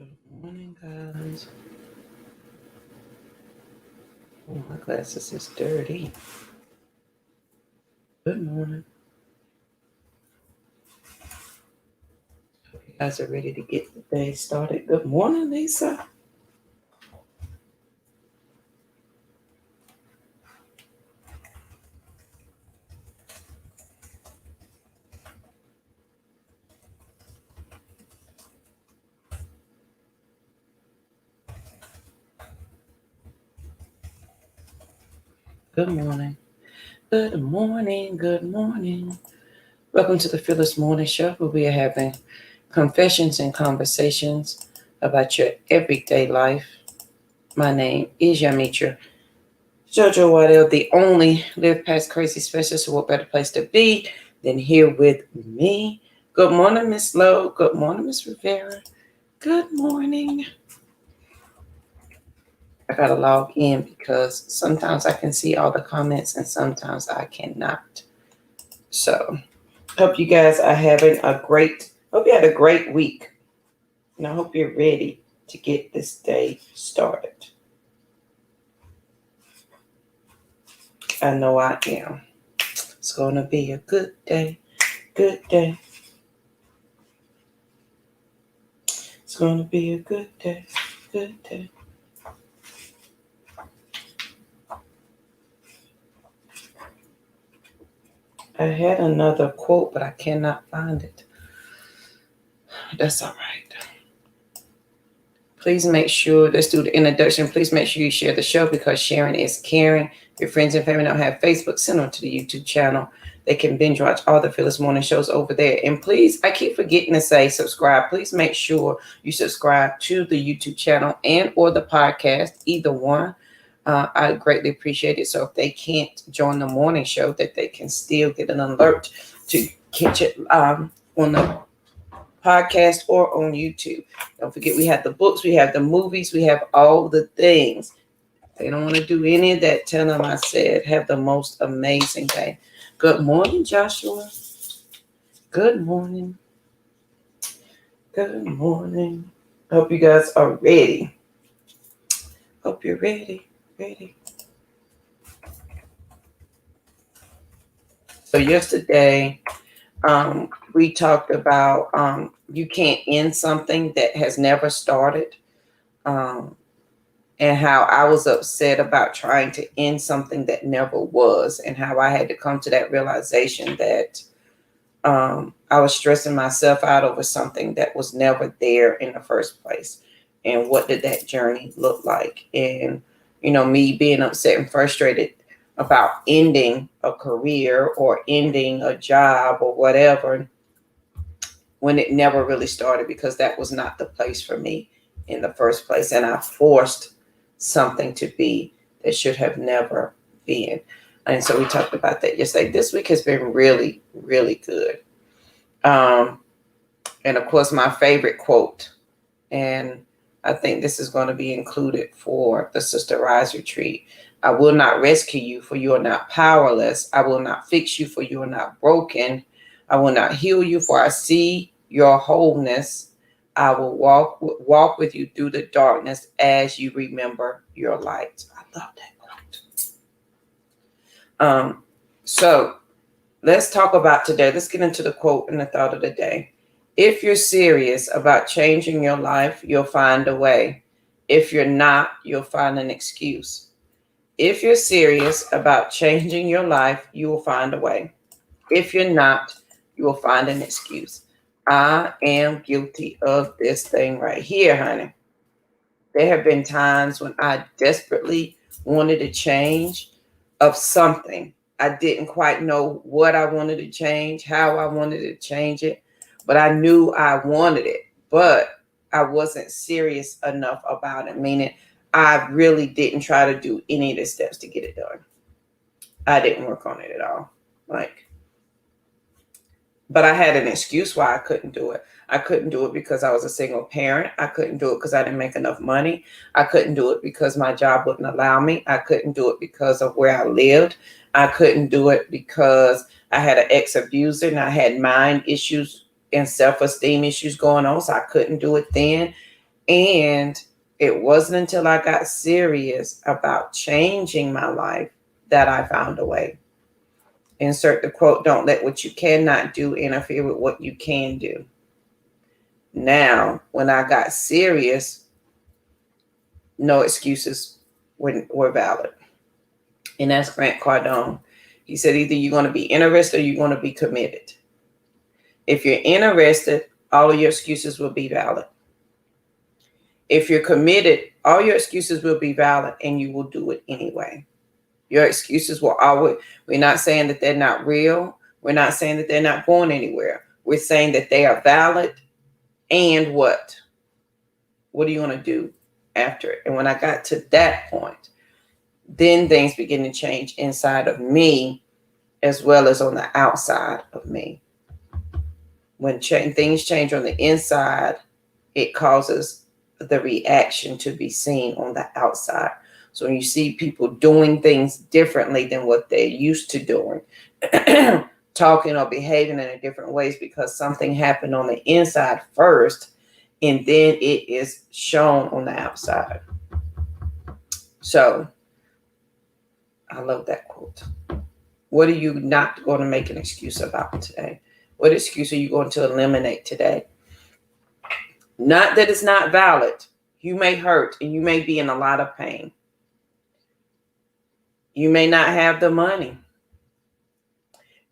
Good morning, guys. Oh, my glasses is dirty. Good morning. Hope you guys are ready to get the day started. Good morning, Lisa. Good morning. Good morning. Good morning. Welcome to the Phyllis Morning Show, where we are having confessions and conversations about your everyday life. My name is Yamitra Jojo Waddell, the only Live Past Crazy specialist. So what better place to be than here with me? Good morning, Miss Lowe. Good morning, Miss Rivera. Good morning. I gotta log in because sometimes I can see all the comments and sometimes I cannot. So hope you guys are having hope you had a great week. And I hope you're ready to get this day started. I know I am. It's gonna be a good day. Good day. It's gonna be a good day. Good day. I had another quote, but I cannot find it. That's all right. Please make sure, let's do the introduction. Please make sure you share the show because sharing is caring. If your friends and family don't have Facebook, send them to the YouTube channel. They can binge watch all the Phyllis Morning shows over there. And please, I keep forgetting to say subscribe. Please make sure you subscribe to the YouTube channel and or the podcast, either one. I greatly appreciate it. So if they can't join the morning show, that they can still get an alert to catch it on the podcast or on YouTube. Don't forget, we have the books, we have the movies, we have all the things. If they don't want to do any of that, tell them I said have the most amazing day. Good morning, Joshua. Good morning. Good morning. Hope you guys are ready. Hope you're ready. Ready. So yesterday, we talked about you can't end something that has never started. And how I was upset about trying to end something that never was, and how I had to come to that realization that I was stressing myself out over something that was never there in the first place. And what did that journey look like? And, me being upset and frustrated about ending a career or ending a job or whatever when it never really started, because that was not the place for me in the first place. And I forced something to be that should have never been. And so we talked about that yesterday. This week has been really, really good. And of course, my favorite quote, and I think this is going to be included for the Sister Rise retreat. I will not rescue you, for you are not powerless. I will not fix you, for you are not broken. I will not heal you, for I see your wholeness. I will walk with you through the darkness as you remember your light. I love that quote. So let's talk about today. Let's get into the quote and the thought of the day. If you're serious about changing your life, you'll find a way. If you're not, you'll find an excuse. If you're serious about changing your life, you will find a way. If you're not, you will find an excuse. I am guilty of this thing right here, honey. There have been times when I desperately wanted to change of something. I didn't quite know what I wanted to change, how I wanted to change it, but I knew I wanted it, but I wasn't serious enough about it, meaning I really didn't try to do any of the steps to get it done. I didn't work on it at all. But I had an excuse why I couldn't do it. I couldn't do it because I was a single parent. I couldn't do it because I didn't make enough money. I couldn't do it because my job wouldn't allow me. I couldn't do it because of where I lived. I couldn't do it because I had an ex-abuser and I had mind issues and self-esteem issues going on. So I couldn't do it then. And it wasn't until I got serious about changing my life that I found a way. Insert the quote, don't let what you cannot do interfere with what you can do. Now, when I got serious, no excuses were valid. And that's Grant Cardone. He said either you're going to be interested or you're going to be committed. If you're interested, all of your excuses will be valid. If you're committed, all your excuses will be valid and you will do it anyway. Your excuses will always, we're not saying that they're not real. We're not saying that they're not going anywhere. We're saying that they are valid. And what? What are you going to do after it? And when I got to that point, then things begin to change inside of me as well as on the outside of me. When things change on the inside, it causes the reaction to be seen on the outside. So when you see people doing things differently than what they're used to doing, talking or behaving in different ways because something happened on the inside first, and then it is shown on the outside. So I love that quote. What are you not going to make an excuse about today? What excuse are you going to eliminate today? Not that it's not valid. You may hurt and you may be in a lot of pain. You may not have the money.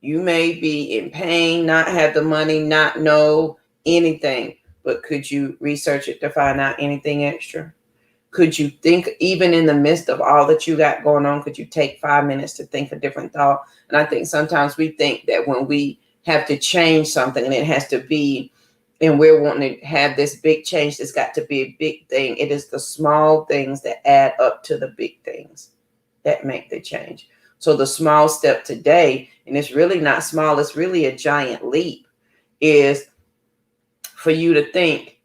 You may be in pain, not have the money, not know anything. But could you research it to find out anything extra? Could you think, even in the midst of all that you got going on, could you take 5 minutes to think a different thought? And I think sometimes we think that when we have to change something and it has to be, and we're wanting to have this big change, it's got to be a big thing. It is the small things that add up to the big things that make the change. So the small step today, and it's really not small, it's really a giant leap, is for you to think,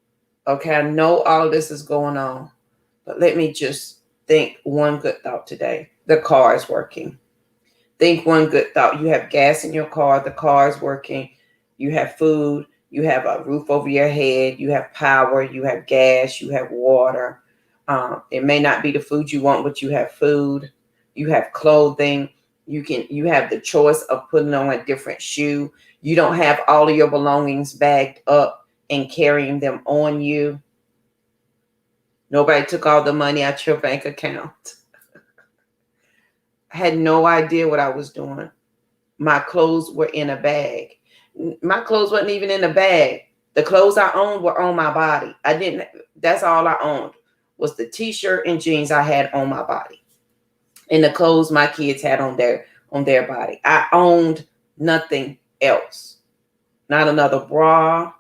okay, I know all of this is going on, but let me just think one good thought today. The car is working. Think one good thought. You have gas in your car. The car is working. You have food. You have a roof over your head. You have power. You have gas. You have water. It may not be the food you want, but you have food. You have clothing. You have the choice of putting on a different shoe. You don't have all of your belongings bagged up and carrying them on you. Nobody took all the money out your bank account. I had no idea what I was doing. My clothes were in a bag. My clothes wasn't even in a bag. The clothes I owned were on my body. That's all I owned was the t-shirt and jeans I had on my body. And the clothes my kids had on their body. I owned nothing else. Not another bra,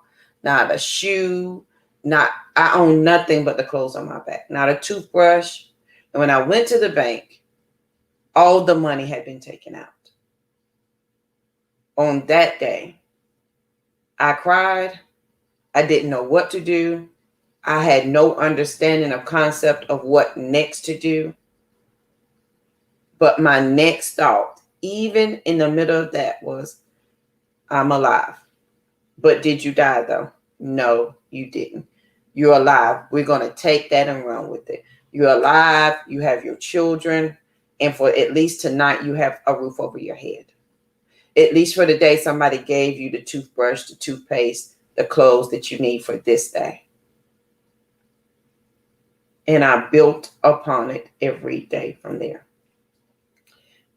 not a shoe, I owned nothing but the clothes on my back. Not a toothbrush. And when I went to the bank, all the money had been taken out. On that day, I cried. I didn't know what to do. I had no understanding of concept of what next to do. But my next thought, even in the middle of that, was, I'm alive. But did you die though? No, you didn't. You're alive. We're going to take that and run with it. You're alive. You have your children. And for at least tonight, you have a roof over your head. At least for the day, somebody gave you the toothbrush, the toothpaste, the clothes that you need for this day. And I built upon it every day from there.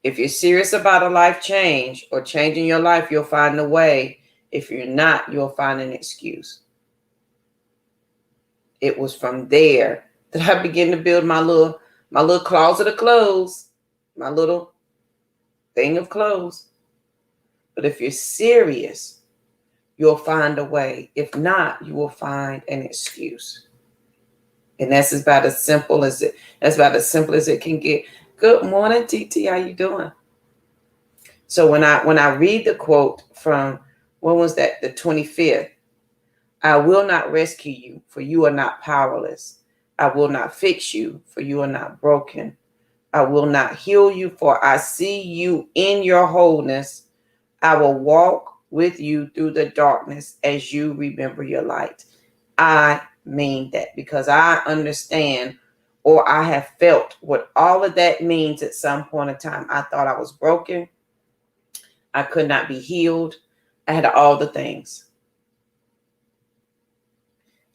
If you're serious about a life change or changing your life, you'll find a way. If you're not, you'll find an excuse. It was from there that I began to build my little closet of clothes, my little thing of clothes. But if you're serious, you'll find a way. If not, you will find an excuse. And that's about as simple as it can get. Good morning, TT. How you doing? So when I read the quote from, when was that? The 25th. I will not rescue you, for you are not powerless. I will not fix you, for you are not broken. I will not heal you, for I see you in your wholeness. I will walk with you through the darkness as you remember your light. I mean that, because I understand, or I have felt what all of that means at some point in time. I thought I was broken. I could not be healed. I had all the things.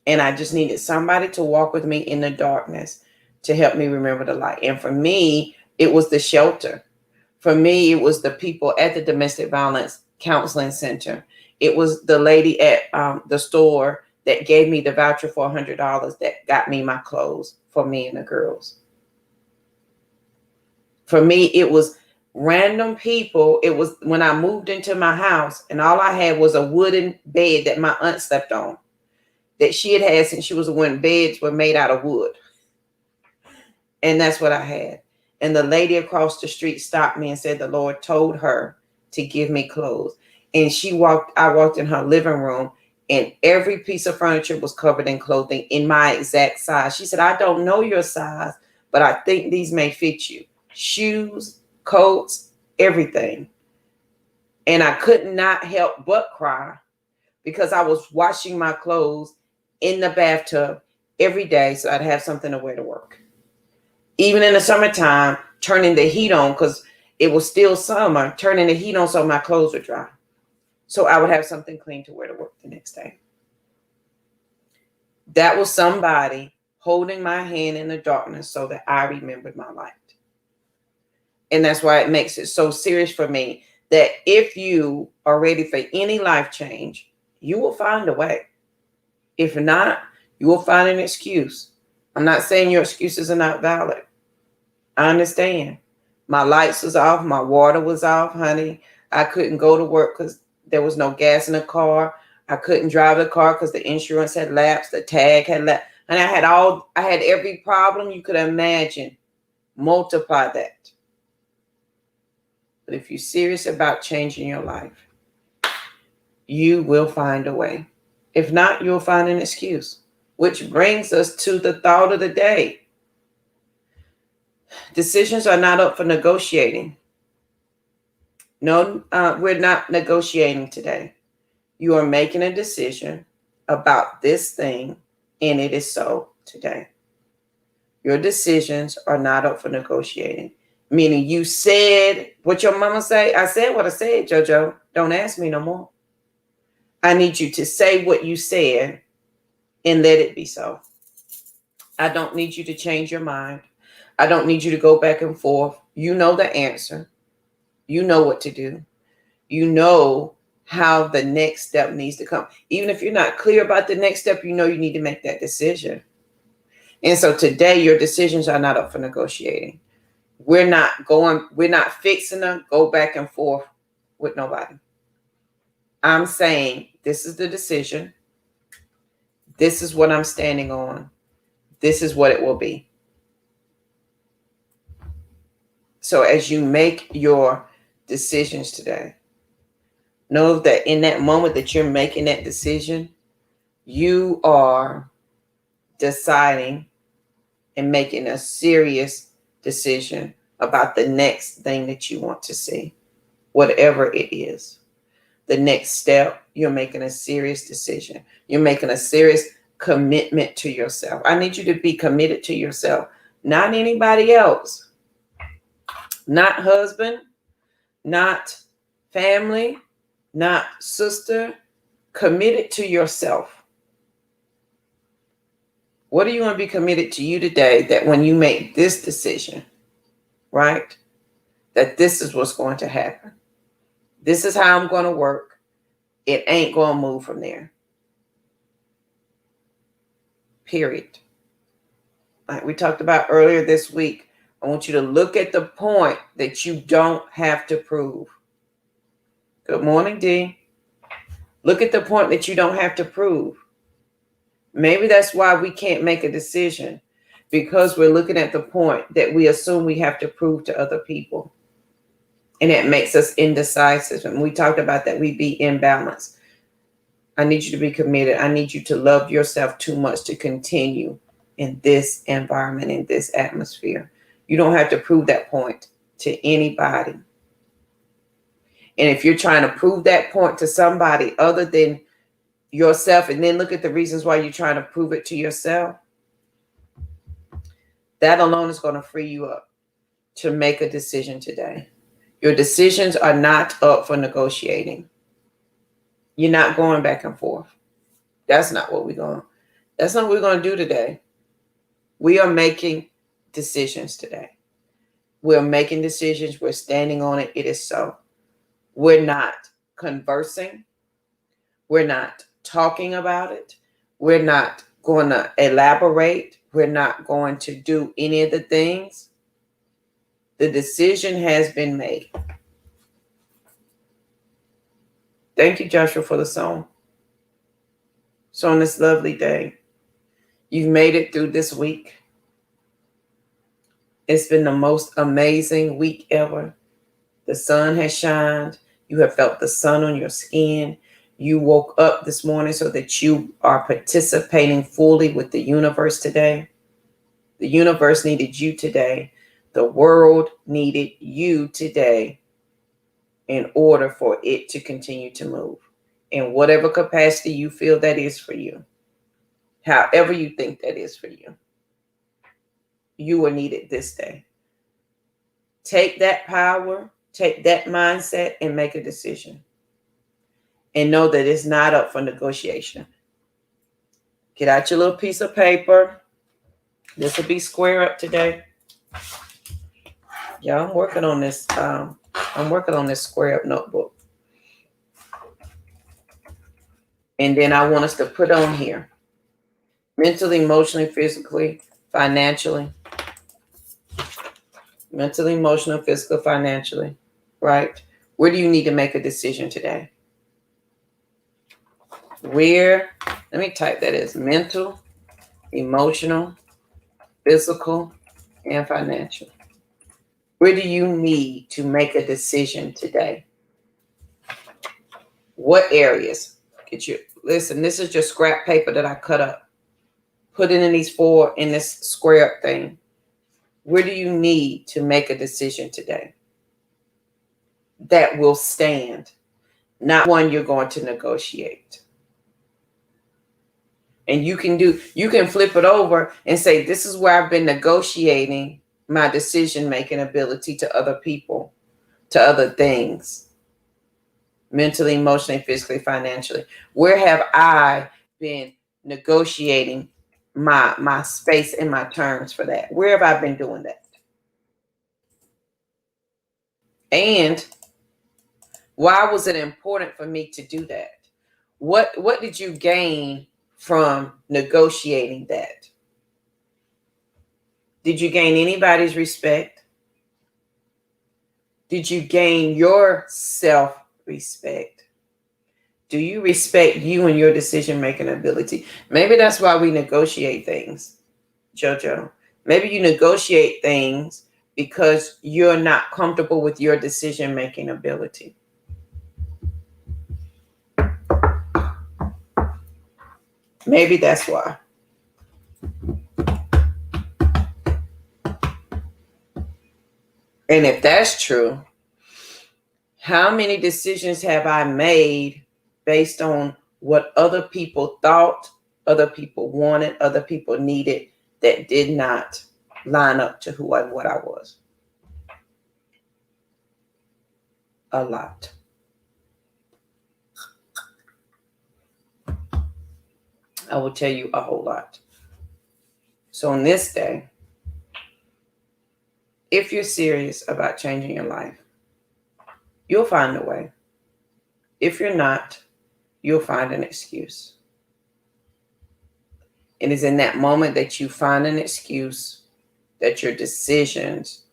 And I just needed somebody to walk with me in the darkness to help me remember the light. And for me, it was the shelter. For me, it was the people at the domestic violence counseling center. It was the lady at the store that gave me the voucher for $100 that got me my clothes for me and the girls. For me, it was random people. It was when I moved into my house and all I had was a wooden bed that my aunt slept on, that she had had since she was when beds were made out of wood. And that's what I had. And the lady across the street stopped me and said the Lord told her to give me clothes. And I walked in her living room and every piece of furniture was covered in clothing in my exact size. She said, I don't know your size, but I think these may fit you. Shoes, coats, everything. And I could not help but cry because I was washing my clothes in the bathtub every day so I'd have something to wear to work. Even in the summertime, turning the heat on because it was still summer, turning the heat on so my clothes would dry. So I would have something clean to wear to work the next day. That was somebody holding my hand in the darkness so that I remembered my light. And that's why it makes it so serious for me that if you are ready for any life change, you will find a way. If not, you will find an excuse. I'm not saying your excuses are not valid. I understand. My lights was off. My water was off, honey. I couldn't go to work because there was no gas in the car. I couldn't drive the car because the insurance had lapsed. The tag had lapsed. And I had every problem you could imagine. Multiply that. But if you're serious about changing your life, you will find a way. If not, you'll find an excuse. Which brings us to the thought of the day. Decisions are not up for negotiating. No, we're not negotiating today. You are making a decision about this thing, and it is so today. Your decisions are not up for negotiating. Meaning you said what your mama say. I said what I said, JoJo. Don't ask me no more. I need you to say what you said and let it be so. I don't need you to change your mind. I don't need you to go back and forth. You know the answer. You know what to do. You know how the next step needs to come. Even if you're not clear about the next step, you know you need to make that decision. And so today, your decisions are not up for negotiating. We're not fixing to go back and forth with nobody. I'm saying this is the decision. This is what I'm standing on. This is what it will be. So as you make your decisions today, know that in that moment that you're making that decision, you are deciding and making a serious decision about the next thing that you want to see, whatever it is. The next step, you're making a serious decision. You're making a serious commitment to yourself. I need you to be committed to yourself, not anybody else, not husband, not family, not sister, committed to yourself. What do you want to be committed to you today that when you make this decision, right, that this is what's going to happen? This is how I'm going to work. It ain't going to move from there. Period. Like we talked about earlier this week, I want you to look at the point that you don't have to prove. Good morning, D. Look at the point that you don't have to prove. Maybe that's why we can't make a decision, because we're looking at the point that we assume we have to prove to other people. And it makes us indecisive. And we talked about that, we be imbalanced. I need you to be committed. I need you to love yourself too much to continue in this environment, in this atmosphere. You don't have to prove that point to anybody. And if you're trying to prove that point to somebody other than yourself and then look at the reasons why you're trying to prove it to yourself, that alone is going to free you up to make a decision today. Your decisions are not up for negotiating. You're not going back and forth. That's not what that's not what we're going to do today. We are making decisions today. We're making decisions. We're standing on it. It is so. We're not conversing. We're not talking about it. We're not going to elaborate. We're not going to do any of the things. The decision has been made. Thank you, Joshua, for the song. So on this lovely day, you've made it through this week. It's been the most amazing week ever. The sun has shined. You have felt the sun on your skin. You woke up this morning so that you are participating fully with the universe today. The universe needed you today. The world needed you today in order for it to continue to move. In whatever capacity you feel that is for you. However you think that is for you. You were needed this day. Take that power, take that mindset, and make a decision. And know that it's not up for negotiation. Get out your little piece of paper. This will be square up today. Yeah, I'm working on this. I'm working on this square up notebook. And then I want us to put on here. Mentally, emotionally, physically, financially. Mentally, emotionally, physical, financially. Right? Where do you need to make a decision today? Where, let me type that as mental, emotional, physical, and financial. Where do you need to make a decision today? What areas? Listen, this is just scrap paper that I cut up. Put it in these four in this square up thing. Where do you need to make a decision today that will stand? Not one you're going to negotiate. And you can flip it over and say, this is where I've been negotiating my decision-making ability to other people, to other things, mentally, emotionally, physically, financially. Where have I been negotiating my space and my terms for that? Where have I been doing that? And why was it important for me to do that? What did you gain from negotiating that? Did you gain anybody's respect? Did you gain your self-respect? Do you respect you and your decision-making ability? Maybe that's why we negotiate things, JoJo. Maybe you negotiate things because you're not comfortable with your decision-making ability. Maybe that's why. And if that's true, how many decisions have I made based on what other people thought, other people wanted, other people needed, that did not line up to what I was? A lot. I will tell you a whole lot. So on this day, if you're serious about changing your life, you'll find a way. If you're not, you'll find an excuse. It is in that moment that you find an excuse that your decisions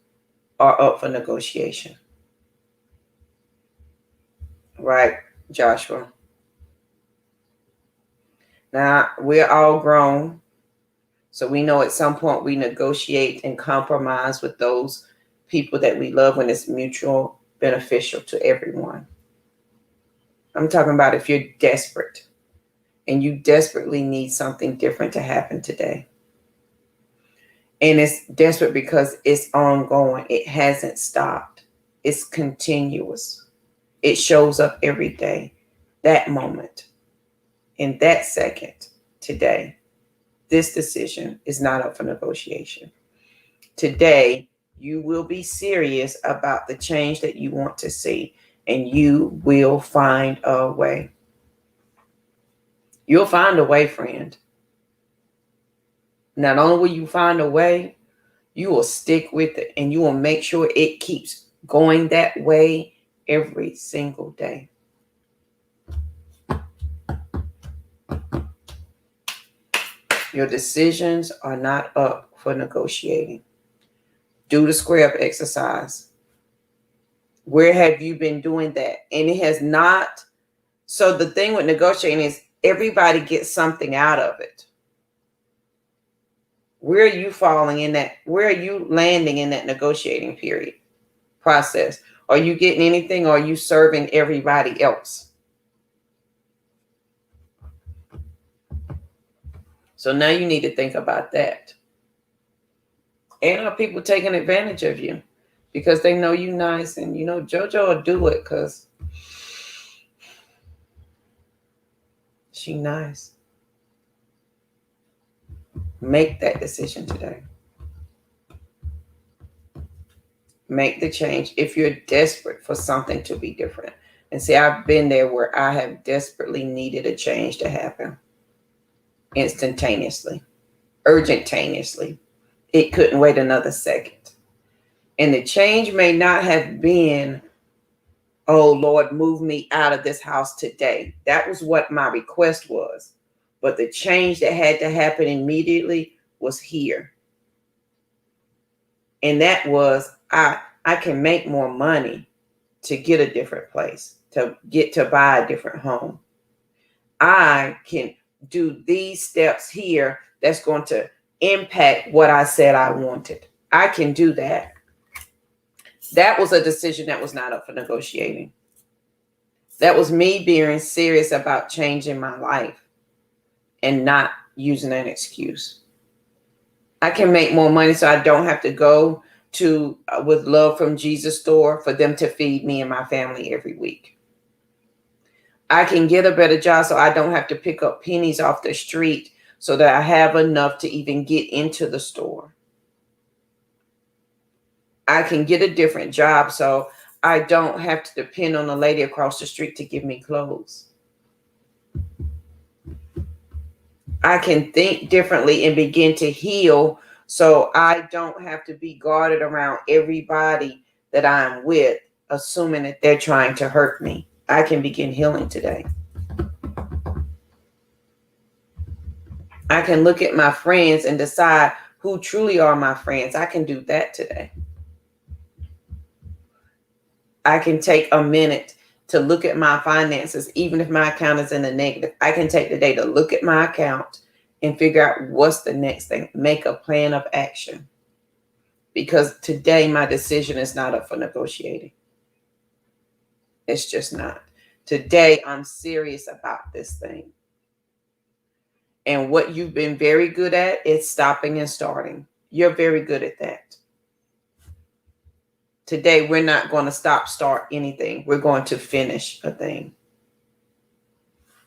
are up for negotiation. Right, Joshua? Now, we're all grown, so we know at some point we negotiate and compromise with those people that we love when it's mutual beneficial to everyone. I'm talking about if you're desperate and you desperately need something different to happen today. And it's desperate because it's ongoing. It hasn't stopped. It's continuous. It shows up every day. That moment. in that second, today, this decision is not up for negotiation. Today, you will be serious about the change that you want to see, and you will find a way. You'll find a way, friend. Not only will you find a way, you will stick with it, and you will make sure it keeps going that way every single day. Your decisions are not up for negotiating. Do the square up exercise. Where have you been doing that? And it has not. So the thing with negotiating is everybody gets something out of it. Where are you falling in that? Where are you landing in that negotiating period process? Are you getting anything, or are you serving everybody else? So now you need to think about that. And are people taking advantage of you because they know you nice, and you know JoJo will do it because she nice. Make that decision today. Make the change if you're desperate for something to be different. And see, I've been there where I have desperately needed a change to happen. Instantaneously, urgentaneously. It couldn't wait another second. And the change may not have been, oh Lord, move me out of this house today. That was what my request was. But the change that had to happen immediately was here. And that was, I can make more money to get a different place, to get to buy a different home. I can do these steps here that's going to impact what I said I wanted. I can do that. That was a decision that was not up for negotiating. That was me being serious about changing my life and not using an excuse. I can make more money so I don't have to go to With Love from Jesus store for them to feed me and my family every week. I can get a better job so I don't have to pick up pennies off the street so that I have enough to even get into the store. I can get a different job so I don't have to depend on the lady across the street to give me clothes. I can think differently and begin to heal so I don't have to be guarded around everybody that I'm with, assuming that they're trying to hurt me. I can begin healing today. I can look at my friends and decide who truly are my friends. I can do that today. I can take a minute to look at my finances, even if my account is in the negative. I can take the day to look at my account and figure out what's the next thing. Make a plan of action. Because today my decision is not up for negotiating. It's just not. Today I'm serious about this thing. And what you've been very good at is stopping and starting. You're very good at that. Today, we're not going to start anything. We're going to finish a thing.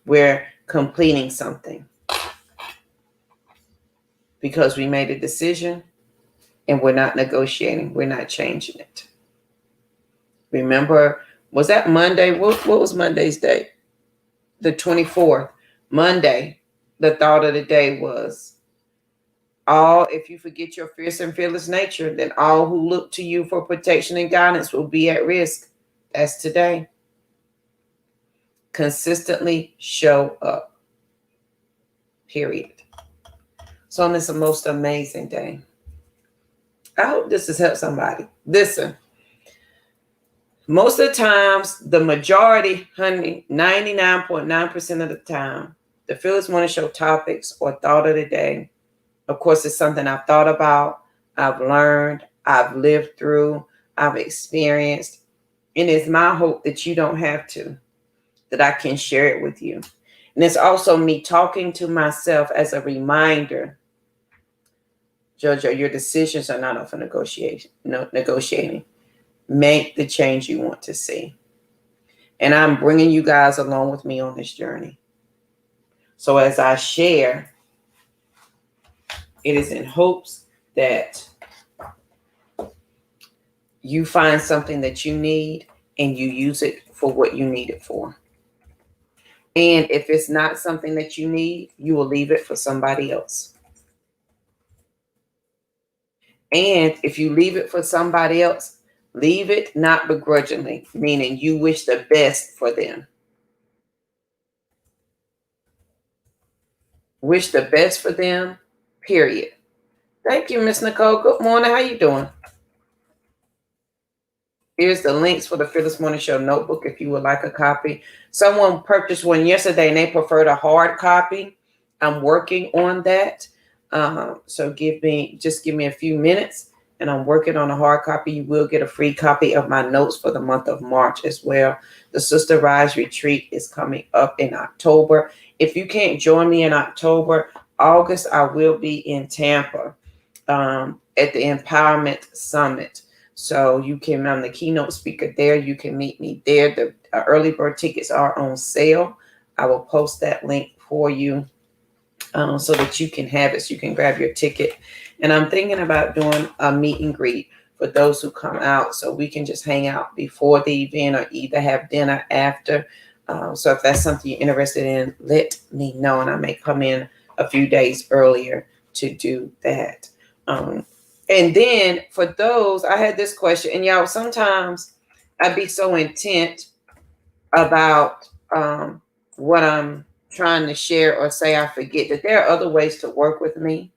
We're completing something. Because we made a decision and we're not negotiating. We're not changing it. Remember, was that Monday? What was Monday's date? The 24th. Monday, the thought of the day was, if you forget your fierce and fearless nature, then all who look to you for protection and guidance will be at risk. That's today. Consistently show up. Period. So on this most amazing day, I hope this has helped somebody. Listen, most of the times, the majority, honey, 99.9% of the time, the Fearless Morning Show topics or thought of the day, of course, it's something I've thought about, I've learned, I've lived through, I've experienced. And it's my hope that you don't have to, that I can share it with you. And it's also me talking to myself as a reminder, JoJo, your decisions are not up for negotiating. Make the change you want to see. And I'm bringing you guys along with me on this journey. So as I share, it is in hopes that you find something that you need and you use it for what you need it for. And if it's not something that you need, you will leave it for somebody else. And if you leave it for somebody else, leave it not begrudgingly, meaning you wish the best for them. Wish the best for them, period. Thank you, Miss Nicole. Good morning. How you doing? Here's the links for the Fearless Morning Show notebook if you would like a copy. Someone purchased one yesterday and they preferred a hard copy. I'm working on that. So give me a few minutes and I'm working on a hard copy. You will get a free copy of my notes for the month of March as well. The Sister Rise Retreat is coming up in October. If you can't join me in October, August, I will be in Tampa at the Empowerment Summit. So you can, I'm the keynote speaker there. You can meet me there. The early bird tickets are on sale. I will post that link for you so that you can have it, so you can grab your ticket. And I'm thinking about doing a meet and greet for those who come out so we can just hang out before the event or either have dinner after. So if that's something you're interested in, let me know. And I may come in a few days earlier to do that. And then for those, I had this question, and y'all, sometimes I'd be so intent about what I'm trying to share or say, I forget that there are other ways to work with me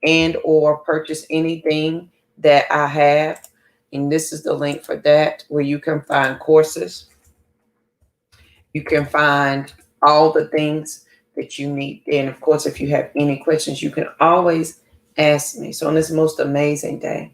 and or purchase anything that I have. And this is the link for that, where you can find courses. You can find all the things that you need. And of course, if you have any questions, you can always ask me. So on this most amazing day,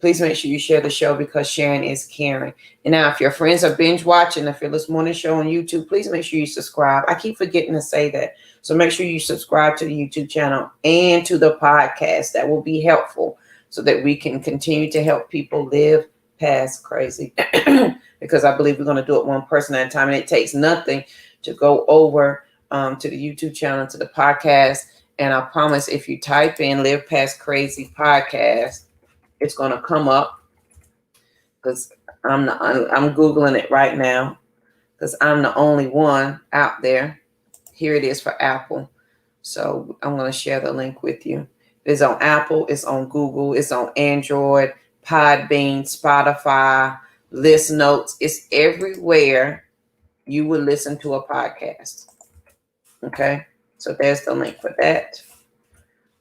please make sure you share the show because sharing is caring. And now, if your friends are binge watching the Fearless Morning Show on YouTube, please make sure you subscribe. I keep forgetting to say that. So make sure you subscribe to the YouTube channel and to the podcast. That will be helpful so that we can continue to help people live past crazy. Because I believe we're going to do it one person at a time. And it takes nothing to go over to the YouTube channel, to the podcast. And I promise if you type in Live Past Crazy Podcast, it's going to come up because I'm Googling it right now because I'm the only one out there. Here it is for Apple. So I'm going to share the link with you. It's on Apple. It's on Google. It's on Android, Podbean, Spotify, List Notes. It's everywhere you would listen to a podcast. Okay. So there's the link for that.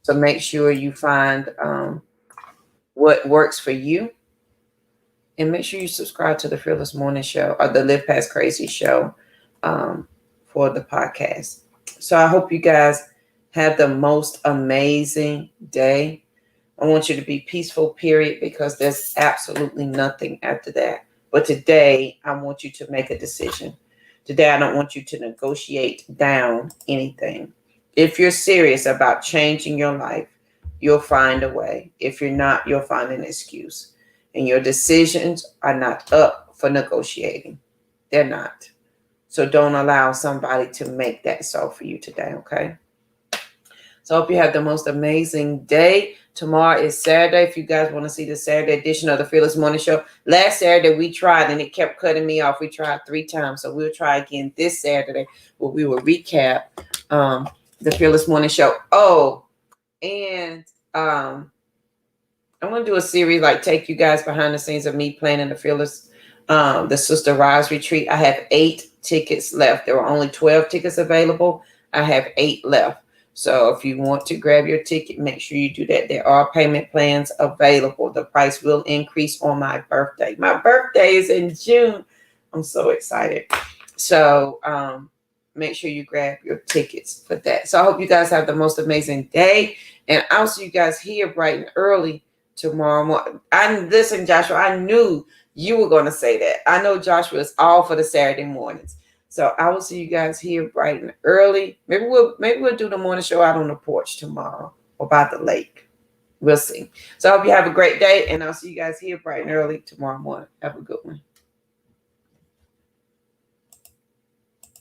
So make sure you find what works for you. And make sure you subscribe to the Fearless Morning Show or the Live Past Crazy Show for the podcast. So I hope you guys have the most amazing day. I want you to be peaceful, period, because there's absolutely nothing after that. But today, I want you to make a decision. Today, I don't want you to negotiate down anything. If you're serious about changing your life, you'll find a way. If you're not, you'll find an excuse. And your decisions are not up for negotiating. They're not. So don't allow somebody to make that so for you today, okay? So I hope you have the most amazing day. Tomorrow is Saturday. If you guys want to see the Saturday edition of the Fearless Morning Show. Last Saturday we tried and it kept cutting me off. We tried 3 times. So we'll try again this Saturday where we will recap the Fearless Morning Show. Oh, and I'm going to do a series like take you guys behind the scenes of me planning the Fearless, the Sister Rise Retreat. I have 8 tickets left. There were only 12 tickets available. I have 8 left. So if you want to grab your ticket, make sure you do that. There are payment plans available. The price will increase on my birthday. My birthday is in June. I'm so excited. So make sure you grab your tickets for that. So I hope you guys have the most amazing day. And I'll see you guys here bright and early tomorrow morning. Listen, Joshua, I knew you were going to say that. I know Joshua is all for the Saturday mornings. So I will see you guys here bright and early. Maybe we'll do the morning show out on the porch tomorrow or by the lake. We'll see. So I hope you have a great day, and I'll see you guys here bright and early tomorrow morning. Have a good one.